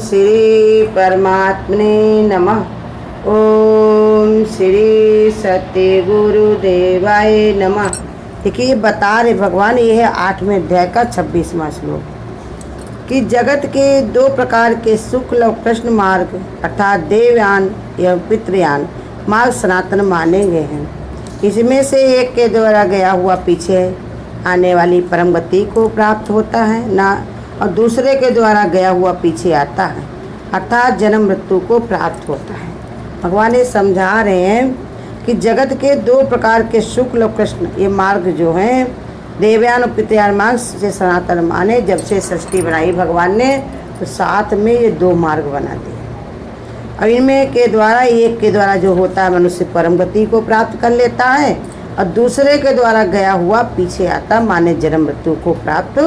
श्री परमात्मने नमः। ओम श्री सत्य गुरुदेवाय नमः। देखिए बता रहे भगवान, ये है 8वें अध्याय का 26वां श्लोक कि जगत के दो प्रकार के शुक्ल और कृष्ण मार्ग अर्थात देवयान एवं पितृयान मार्ग सनातन माने गए हैं। इसमें से एक के द्वारा गया हुआ पीछे आने वाली परम गति को प्राप्त होता है ना, और दूसरे के द्वारा गया हुआ पीछे आता है अर्थात जन्म मृत्यु को प्राप्त होता है। भगवान ये समझा रहे हैं कि जगत के दो प्रकार के शुक्ल और कृष्ण ये मार्ग जो हैं देवयान और पितृयान मार्ग से सनातन माने। जब से सृष्टि बनाई भगवान ने तो साथ में ये दो मार्ग बना दिए। अब इनमें के द्वारा एक के द्वारा जो होता है मनुष्य परम गति को प्राप्त कर लेता है, और दूसरे के द्वारा गया हुआ पीछे आता माने जन्म मृत्यु को प्राप्त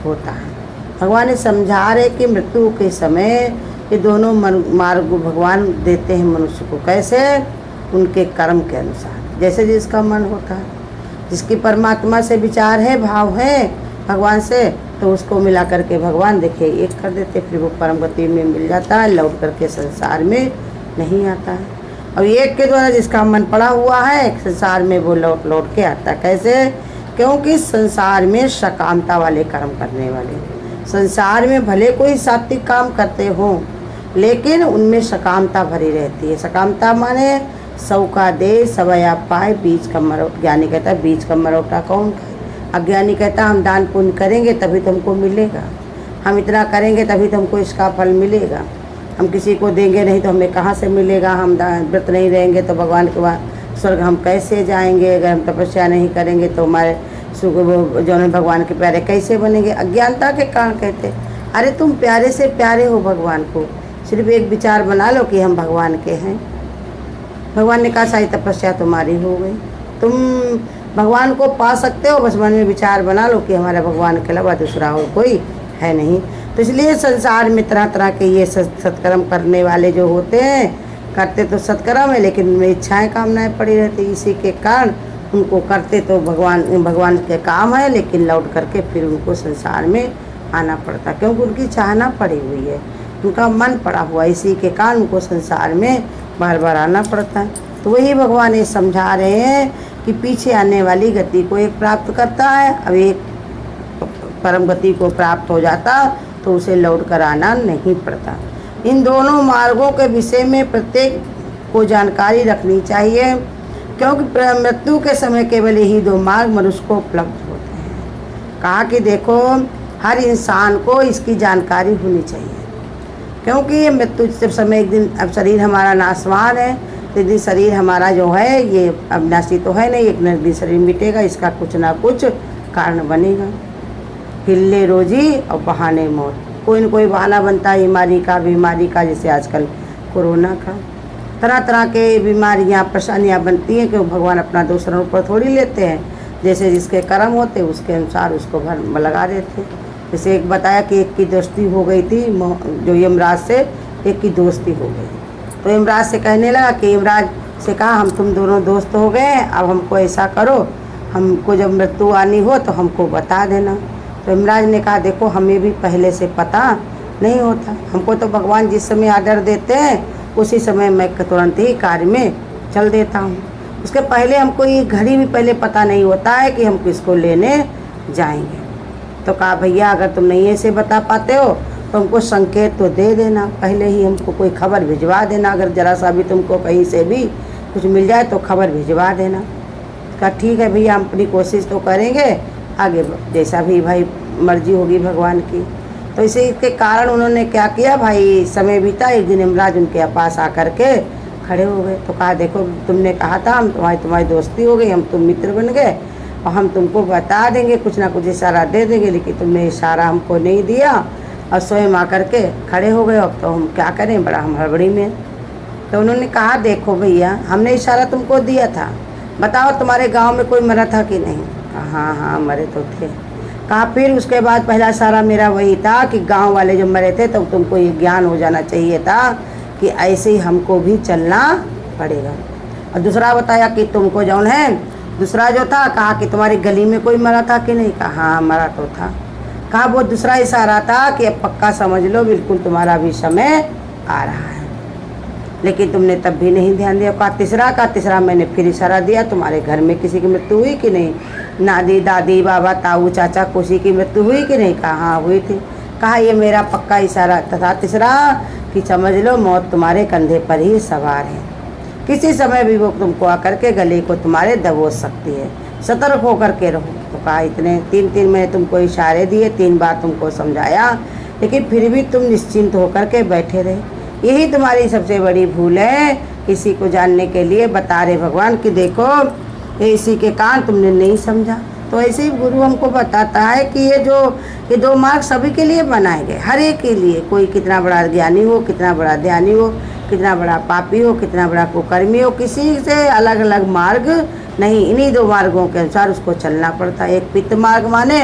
होता है। भगवान ने समझा रहे कि मृत्यु के समय ये दोनों मार्ग भगवान देते हैं मनुष्य को। कैसे? उनके कर्म के अनुसार, जैसे जिसका मन होता है। जिसकी परमात्मा से विचार है, भाव है भगवान से, तो उसको मिला करके भगवान देखे एक कर देते, फिर वो परम गति में मिल जाता है, लौट करके संसार में नहीं आता है। और एक के द्वारा जिसका मन पड़ा हुआ है संसार में, वो लौट लौट के आता है। कैसे? क्योंकि संसार में सकामता वाले कर्म करने वाले, संसार में भले कोई सात्विक काम करते हो लेकिन उनमें सकामता भरी रहती है। सकामता माने सौ का दे सवया पाए बीच का मरोट। ज्ञानी कहता है बीच का मरोटा कौन खाए। अज्ञानी कहता हम दान पुण्य करेंगे तभी तुमको मिलेगा, हम इतना करेंगे तभी तुमको इसका फल मिलेगा, हम किसी को देंगे नहीं तो हमें कहाँ से मिलेगा, हम व्रत नहीं रहेंगे तो भगवान के बाद स्वर्ग हम कैसे जाएंगे, अगर हम तपस्या नहीं करेंगे तो हमारे सुख वो जो है भगवान के प्यारे कैसे बनेंगे। अज्ञानता के कारण कहते अरे तुम प्यारे से प्यारे हो भगवान को, सिर्फ एक विचार बना लो कि हम भगवान के हैं। भगवान ने कहा सारी तपस्या तुम्हारी हो गई, तुम भगवान को पा सकते हो, बस मन में विचार बना लो कि हमारे भगवान के अलावा दूसरा और कोई है नहीं। तो इसलिए संसार में तरह तरह के ये सत्कर्म करने वाले जो होते हैं, करते तो सत्कर्म है लेकिन उनमें इच्छाएं कामनाएं पड़ी रहती, इसी के कारण उनको करते तो भगवान के काम है, लेकिन लौट करके फिर उनको संसार में आना पड़ता, क्योंकि उनकी चाहना पड़ी हुई है, उनका मन पड़ा हुआ, इसी के कारण उनको संसार में बार बार आना पड़ता है। तो वही भगवान ये समझा रहे हैं कि पीछे आने वाली गति को एक प्राप्त करता है, अब एक परम गति को प्राप्त हो जाता तो उसे लौट कर आना नहीं पड़ता। इन दोनों मार्गों के विषय में प्रत्येक को जानकारी रखनी चाहिए, क्योंकि मृत्यु के समय केवल यही दो मार्ग मनुष्य को उपलब्ध होते हैं। कहा कि देखो हर इंसान को इसकी जानकारी होनी चाहिए, क्योंकि ये मृत्यु जब समय एक दिन, अब शरीर हमारा नाशवान है तो दिन शरीर हमारा जो है ये अविनाशी तो है नहीं, एक न दिन शरीर मिटेगा, इसका कुछ ना कुछ कारण बनेगा। हिले रोजी और बहाने मौत, कोई न कोई बहाना बनता है बीमारी का, जैसे आजकल कोरोना का, तरह तरह के बीमारियां परेशानियां बनती हैं कि भगवान अपना दूसरों पर थोड़ी लेते हैं, जैसे जिसके कर्म होते उसके अनुसार उसको भर लगा देते। जैसे एक बताया कि एक की दोस्ती हो गई थी, जो यमराज से एक की दोस्ती हो गई, तो यमराज से कहने लगा कि यमराज से कहा हम तुम दोनों दोस्त हो गए हैं, अब हमको ऐसा करो, हमको जब मृत्यु आनी हो तो हमको बता देना। तो यमराज ने कहा देखो हमें भी पहले से पता नहीं होता, हमको तो भगवान जिस समय आर्डर देते हैं उसी समय मैं तुरंत ही कार्य में चल देता हूँ, उसके पहले हमको ये घड़ी भी पहले पता नहीं होता है कि हम किसको लेने जाएंगे। तो कहा भैया अगर तुम नहीं ऐसे बता पाते हो तो हमको संकेत तो दे देना, पहले ही हमको कोई खबर भिजवा देना, अगर ज़रा सा भी तुमको कहीं से भी कुछ मिल जाए तो खबर भिजवा देना। कहा ठीक है भैया हम अपनी कोशिश तो करेंगे, आगे जैसा भी भाई मर्जी होगी भगवान की। तो इसी के कारण उन्होंने क्या किया, भाई समय बीता, एक दिन यमराज उनके पास आकर के खड़े हो गए। तो कहा देखो तुमने कहा था हम तुम्हारी दोस्ती हो गई, हम तुम मित्र बन गए और हम तुमको बता देंगे, कुछ ना कुछ इशारा दे देंगे, लेकिन तुमने इशारा हमको नहीं दिया और स्वयं आकर के खड़े हो गए। अब तो हम क्या करें, बड़ा हम हड़बड़ी में। तो उन्होंने कहा देखो भैया हमने इशारा तुमको दिया था, बताओ तुम्हारे गाँव में कोई मरा था कि नहीं। कहा हाँ मरे तो थे। कहा फिर उसके बाद पहला इशारा मेरा वही था कि गांव वाले जो मरे थे तो तुमको ये ज्ञान हो जाना चाहिए था कि ऐसे ही हमको भी चलना पड़ेगा। और दूसरा बताया कि तुमको जौन है, दूसरा जो था कहा कि तुम्हारी गली में कोई मरा था कि नहीं। कहा हाँ मरा तो था। कहा वो दूसरा इशारा था कि अब पक्का समझ लो, बिल्कुल तुम्हारा भी समय आ रहा है। लेकिन तुमने तब भी नहीं ध्यान दिया। कहा तीसरा मैंने फिर इशारा दिया, तुम्हारे घर में किसी की मृत्यु हुई कि नहीं? नादी दादी बाबा ताऊ चाचा किसी की मृत्यु हुई कि नहीं? कहा हाँ हुई थी। कहा ये मेरा पक्का इशारा तथा तीसरा कि समझ लो मौत तुम्हारे कंधे पर ही सवार है, किसी समय भी वो तुमको आकर के गले को तुम्हारे दबोच सकती है, सतर्क होकर के रहो। तो कहा इतने तीन मैंने तुमको इशारे दिए, 3 बार तुमको समझाया, लेकिन फिर भी तुम निश्चिंत होकर के बैठे रहे। यही तुम्हारी सबसे बड़ी भूल है। इसी को जानने के लिए बता रहे भगवान कि देखो इसी के कारण तुमने नहीं समझा। तो ऐसे ही गुरु हमको बताता है कि ये 2 मार्ग सभी के लिए बनाए गए, हर एक के लिए। कोई कितना बड़ा ज्ञानी हो, कितना बड़ा ध्यानी हो, कितना बड़ा पापी हो, कितना बड़ा कुकर्मी हो, किसी से अलग अलग मार्ग नहीं। इन्हीं 2 मार्गों के अनुसार उसको चलना पड़ता है। एक पित्त मार्ग माने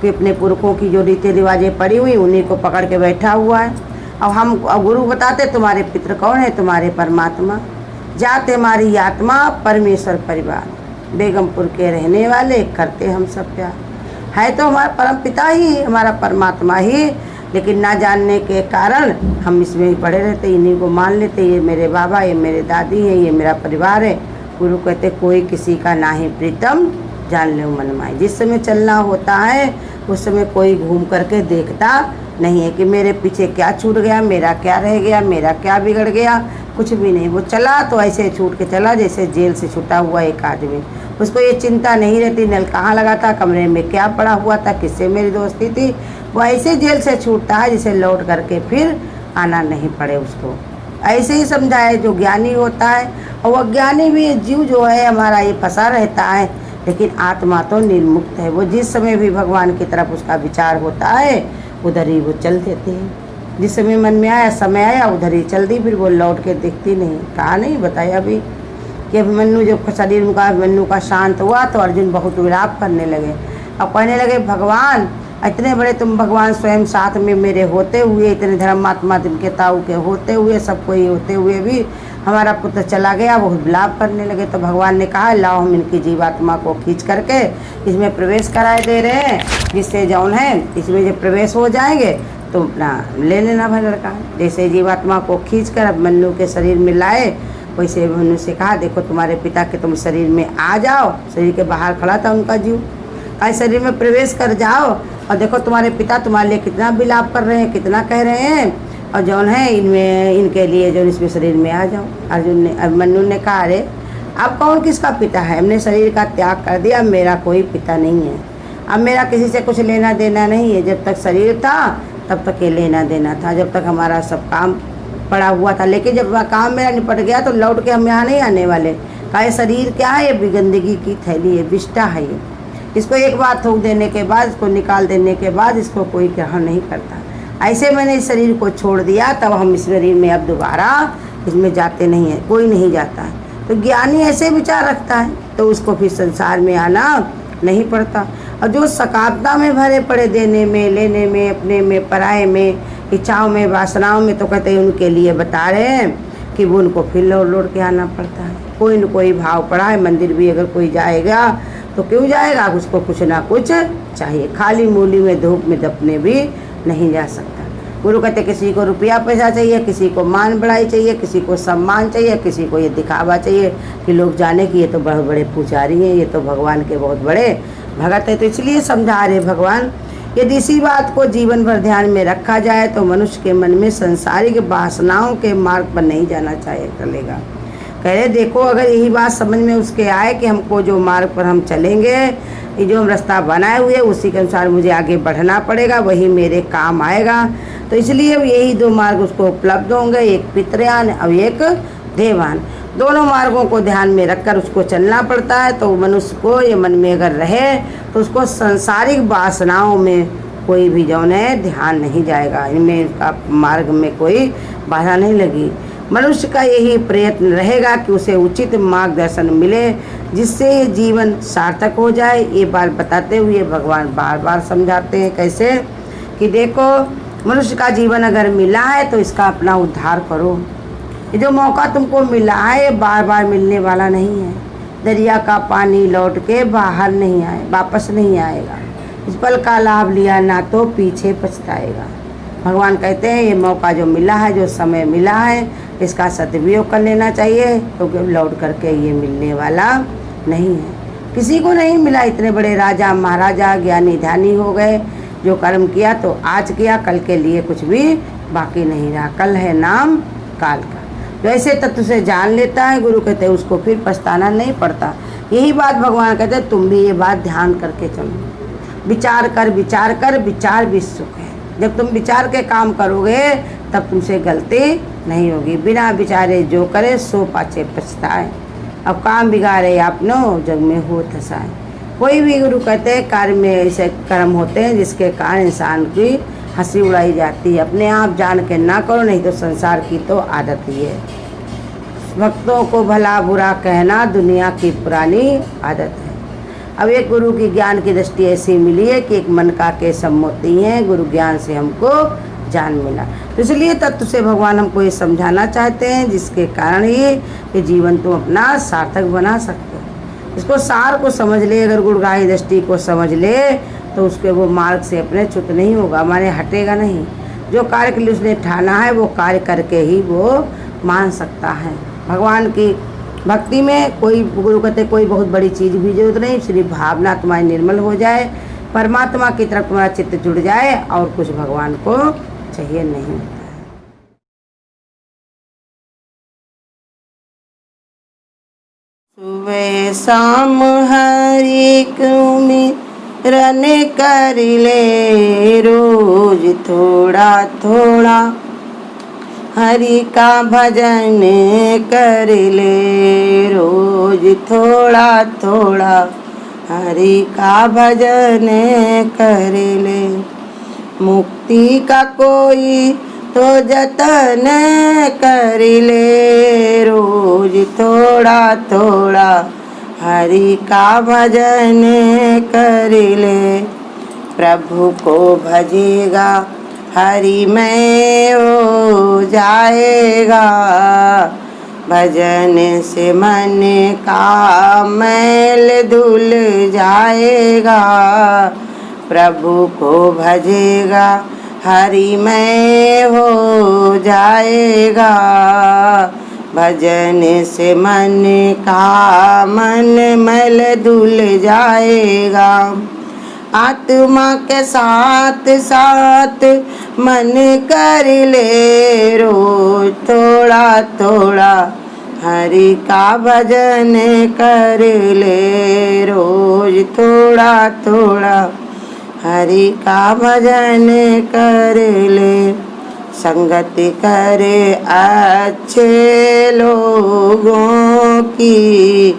कि अपने पुरखों की जो रीति रिवाजें पड़ी हुई उन्हीं को पकड़ के बैठा हुआ है। अब गुरु बताते तुम्हारे पितृ कौन है? तुम्हारे परमात्मा। जाते हमारी आत्मा परमेश्वर परिवार, बेगमपुर के रहने वाले, करते हम सब प्यार। है तो हमारा परम पिता ही, हमारा परमात्मा ही, लेकिन ना जानने के कारण हम इसमें ही पड़े रहते, इन्हीं को मान लेते। ये मेरे बाबा, ये मेरे दादी है, ये मेरा परिवार है। गुरु कहते कोई किसी का ना ही प्रीतम, जान ले मन माए। जिस समय चलना होता है उस समय कोई घूम करके देखता नहीं है कि मेरे पीछे क्या छूट गया, मेरा क्या रह गया, मेरा क्या बिगड़ गया, कुछ भी नहीं। वो चला तो ऐसे छूट के चला जैसे जेल से छूटा हुआ एक आदमी। उसको ये चिंता नहीं रहती नल कहाँ लगा था, कमरे में क्या पड़ा हुआ था, किससे मेरी दोस्ती थी। वो ऐसे जेल से छूटता है जिसे लौट करके फिर आना नहीं पड़े उसको। ऐसे ही समझाए जो ज्ञानी होता है। और वो अज्ञानी भी जीव जो है हमारा ये फंसा रहता है, लेकिन आत्मा तो निर्मुक्त है। वो जिस समय भी भगवान की तरफ उसका विचार होता है उधर ही वो चल देती है। जिस समय मन में आया, समय आया, उधर ही चल दी, फिर वो लौट के दिखती नहीं। कहा नहीं बताया अभी कि मन्नू जब शरीर मन्नू का शांत हुआ तो अर्जुन बहुत विलाप करने लगे। अब कहने लगे भगवान इतने बड़े तुम भगवान स्वयं साथ में मेरे होते हुए, इतने धर्मात्मा जिनके ताऊ के होते हुए, सब कोई होते हुए भी हमारा पुत्र चला गया। बहुत विलाप करने लगे। तो भगवान ने कहा लाओ हम इनकी जीवात्मा को खींच करके इसमें प्रवेश कराए दे रहे हैं, जिससे जौन है इसमें जब प्रवेश हो जाएंगे तो अपना ले लेना भाई लड़का। जैसे जीवात्मा को खींच कर अब मन्नू के शरीर में लाए, वैसे मन्नू से कहा देखो तुम्हारे पिता के तुम शरीर में आ जाओ। शरीर के बाहर खड़ा था उनका जीव, कहा शरीर में प्रवेश कर जाओ और देखो तुम्हारे पिता तुम्हारे लिए कितना विलाप कर रहे हैं, कितना कह रहे हैं, और जौन है इनमें इनके लिए जो इसमें शरीर में आ जाओ। अर्जुन ने अब मन्नू ने कहा अरे अब कौन किसका पिता है? हमने शरीर का त्याग कर दिया, मेरा कोई पिता नहीं है। अब मेरा किसी से कुछ लेना देना नहीं है। जब तक शरीर था तब तक ये लेना देना था, जब तक हमारा सब काम पड़ा हुआ था। लेकिन जब काम मेरा निपट गया तो लौट के हम यहाँ नहीं आने वाले। कहा शरीर क्या है? ये गंदगी की थैली है, विष्ठा है ये। इसको एक बार थूक देने के बाद, इसको निकाल देने के बाद इसको कोई ग्रहण नहीं करता। ऐसे मैंने इस शरीर को छोड़ दिया, तब हम इस शरीर में अब दोबारा इसमें जाते नहीं हैं, कोई नहीं जाता है। तो ज्ञानी ऐसे विचार रखता है तो उसको फिर संसार में आना नहीं पड़ता। और जो सकामता में भरे पड़े, देने में, लेने में, अपने में, पराये में, इच्छाओं में, वासनाओं में, तो कहते हैं उनके लिए बता रहे हैं कि वो उनको फिर लौट के आना पड़ता है। कोई न कोई भाव पड़ा है। मंदिर भी अगर कोई जाएगा तो क्यों जाएगा? उसको कुछ ना कुछ चाहिए। खाली मूली में धूप में दपने भी नहीं जा सकता। गुरु कहते किसी को रुपया पैसा चाहिए, किसी को मान बढ़ाई चाहिए, किसी को सम्मान चाहिए, किसी को ये दिखावा चाहिए कि लोग जाने कि ये तो बहुत बड़े पुजारी हैं, ये तो भगवान के बहुत बड़े भगत है। तो इसलिए समझा रहे भगवान, यदि इसी बात को जीवन भर ध्यान में रखा जाए तो मनुष्य के मन में संसारिक वासनाओं के मार्ग पर नहीं जाना चाहिए चलेगा। कह रहे देखो अगर यही बात समझ में उसके आए कि हमको जो मार्ग पर हम चलेंगे, ये जो हम रास्ता बनाए हुए उसी के अनुसार मुझे आगे बढ़ना पड़ेगा, वही मेरे काम आएगा। तो इसलिए यही 2 मार्ग उसको उपलब्ध होंगे, एक पितृयान और एक देवान। दोनों मार्गों को ध्यान में रखकर उसको चलना पड़ता है। तो मनुष्य को ये मन में अगर रहे तो उसको सांसारिक वासनाओं में कोई भी जौन है ध्यान नहीं जाएगा, इनमें उसका मार्ग में कोई बाधा नहीं लगी। मनुष्य का यही प्रयत्न रहेगा कि उसे उचित मार्गदर्शन मिले, जिससे जीवन सार्थक हो जाए। ये बात बताते हुए भगवान बार बार समझाते हैं कैसे कि देखो मनुष्य का जीवन अगर मिला है तो इसका अपना उद्धार करो। ये जो मौका तुमको मिला है ये बार बार मिलने वाला नहीं है। दरिया का पानी लौट के बाहर नहीं आए, वापस नहीं आएगा। इस पल का लाभ लिया ना तो पीछे पछताएगा। भगवान कहते हैं ये मौका जो मिला है, जो समय मिला है, इसका सदुपयोग कर लेना चाहिए, क्योंकि लौट करके ये मिलने वाला नहीं है। किसी को नहीं मिला। इतने बड़े राजा महाराजा ज्ञानी ध्यानी हो गए, जो कर्म किया तो आज किया, कल के लिए कुछ भी बाकी नहीं रहा। कल है नाम काल का। जो ऐसे तत्व से जान लेता है, गुरु कहते हैं उसको फिर पछताना नहीं पड़ता। यही बात भगवान कहते हैं तुम भी ये बात ध्यान करके चलो। विचार कर विचार भी सुख है। जब तुम विचार के काम करोगे तब तुमसे गलती नहीं होगी। बिना विचारे जो करे सो पाछे पछताए। अब काम बिगाड़े आपनो जग में हो थसाए। कोई भी गुरु कहते हैं कार्य में ऐसे कर्म होते हैं जिसके कारण इंसान की हंसी उड़ाई जाती है। अपने आप जान के ना करो, नहीं तो संसार की तो आदत ही है। भक्तों को भला बुरा कहना दुनिया की पुरानी आदत है। अब एक गुरु की ज्ञान की दृष्टि ऐसी मिली है कि एक मन का के सम्मति है। गुरु ज्ञान से हमको जान मिला, तो इसलिए तत्व से भगवान हमको ये समझाना चाहते हैं, जिसके कारण ही ये जीवन तुम अपना सार्थक बना सकते हो। इसको सार को समझ ले, अगर गुरुग्राही दृष्टि को समझ ले तो उसके वो मार्ग से अपने च्युत नहीं होगा, माने हटेगा नहीं। जो कार्य के लिए उसने ठाना है वो कार्य करके ही वो मान सकता है। भगवान की भक्ति में कोई गुरु कहते कोई बहुत बड़ी चीज़ भी जरूरत नहीं, सिर्फ भावना तुम्हारी निर्मल हो जाए, परमात्मा की तरफ तुम्हारा चित्त जुड़ जाए, और कुछ भगवान को चाहिए नहीं। सुबह शाम हरि रन कर ले, रोज थोड़ा थोड़ा हरि का भजन कर ले, रोज थोड़ा थोड़ा हरि का भजन कर ले। मुक्ति का कोई तो जतन कर ले, रोज थोड़ा थोड़ा हरि का भजन कर ले। प्रभु को भजेगा हरि में हो जाएगा, भजन से मन का मैल धुल जाएगा। प्रभु को भजेगा हरि में हो जाएगा, भजन से मन का मैल धुल जाएगा। आत्मा के साथ साथ मन कर ले, रोज थोड़ा थोड़ा हरि का भजन कर ले, रोज थोड़ा थोड़ा हरि का भजन कर ले। संगति करे अच्छे लोगों की,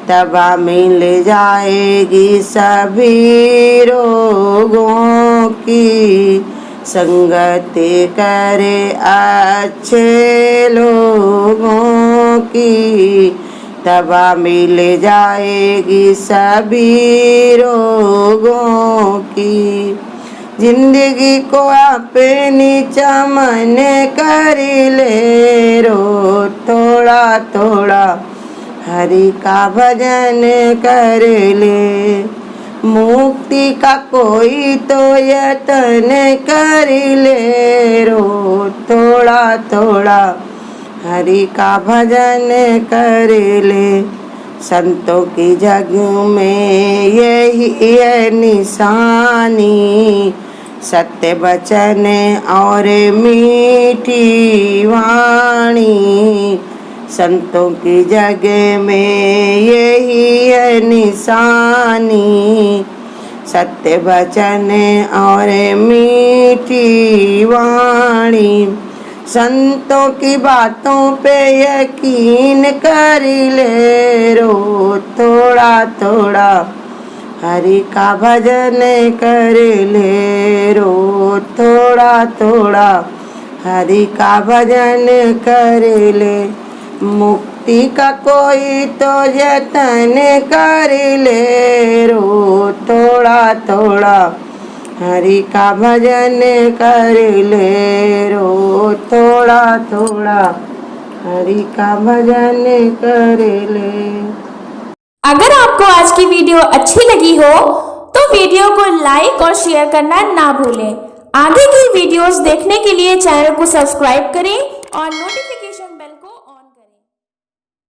तबा मिल जाएगी सभी रोगों की। संगति करे अच्छे लोगों की, तबा मिल जाएगी सभी रोगों की। जिंदगी को अपनी चमन कर ले, रोज थोड़ा थोड़ा हरि का भजन कर ले। मुक्ति का कोई तो यतन कर ले, रोज थोड़ा थोड़ा हरि का भजन कर ले। संतों की जग में यही है निशानी, सत्य वचन और मीठी वाणी। संतों की जग में यही है निशानी, सत्य वचन और मीठी वाणी। संतों की बातों पे यकीन कर ले, रोज थोड़ा थोड़ा हरि का भजन कर ले, रोज थोड़ा थोड़ा हरि का भजन कर ले। मुक्ति का कोई तो यतन कर ले, रोज थोड़ा थोड़ा हरि का भजन कर ले, रोज थोड़ा थोड़ा हरि का भजन कर ले। अगर आपको आज की वीडियो अच्छी लगी हो तो वीडियो को लाइक और शेयर करना ना भूलें। आगे की वीडियोस देखने के लिए चैनल को सब्सक्राइब करें और नोटिफिकेशन